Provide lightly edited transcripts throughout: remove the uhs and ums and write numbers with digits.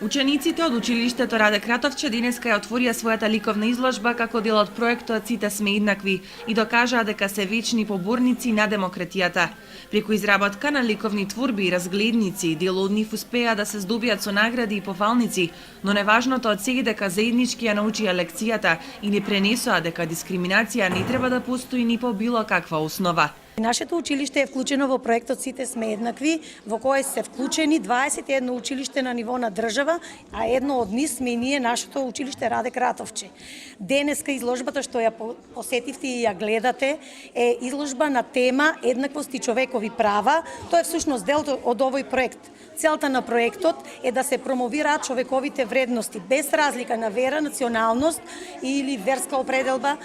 Учениците од училиштето Раде Кратовче денеска ја отворија својата ликовна изложба како дел од проектот Сите сме еднакви и докажаа дека се вечни поборници на демократијата. Преку изработка на ликовни творби и разгледници, дел од нив успеа да се здобијат со награди и пофалници, но неважното од се е дека заеднички ја научија лекцијата и не пренесоа дека дискриминација не треба да постои ни по било каква основа. Нашето училиште е вклучено во проектот Сите сме еднакви, во кој се вклучени 21 училиште на ниво на држава, а едно од нив сме и ние, нашето училиште Раде Кратовче. Денеска изложбата што ја посетивте и ја гледате е изложба на тема еднаквост и човекови права. Тоа е всушност дел од овој проект. Целта на проектот е да се промовираат човековите вредности без разлика на вера, националност или верска определба,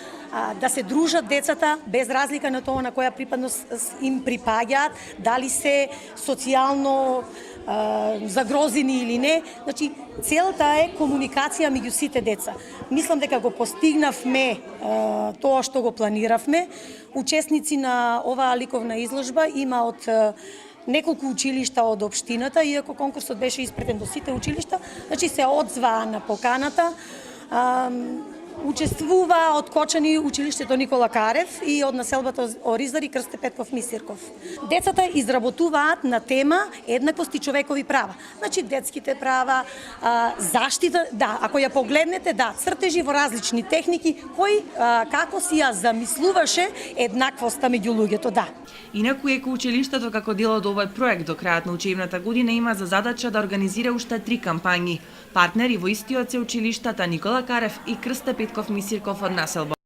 да се дружат децата без разлика на тоа на која припадност им припаѓаат, дали се социјално загрозени или не. Значи, целта е комуникација меѓу сите деца. Мислам дека го постигнавме тоа што го планиравме. Учесници на оваа ликовна изложба има од неколку училишта од општината, иако конкурсот беше испратен до сите училишта, значи се одзваа на поканата. Учествува од Кочани училиштето Никола Карев и од населбата Оризари Крсте Петков Мисирков. Децата изработуваат на тема еднаквост и човекови права. Значи детските права, заштита, ако ја погледнете, цртежи во различни техники, кој како си ја замислуваше еднаквоста меѓу луѓето, Инаку Еко-училиштето како дел од овој проект до крајот на учебната година има за задача да организира уште 3 кампањи. Партнери во истиот се училиштата Никола Карев и Крсте Петков Мисирков од населба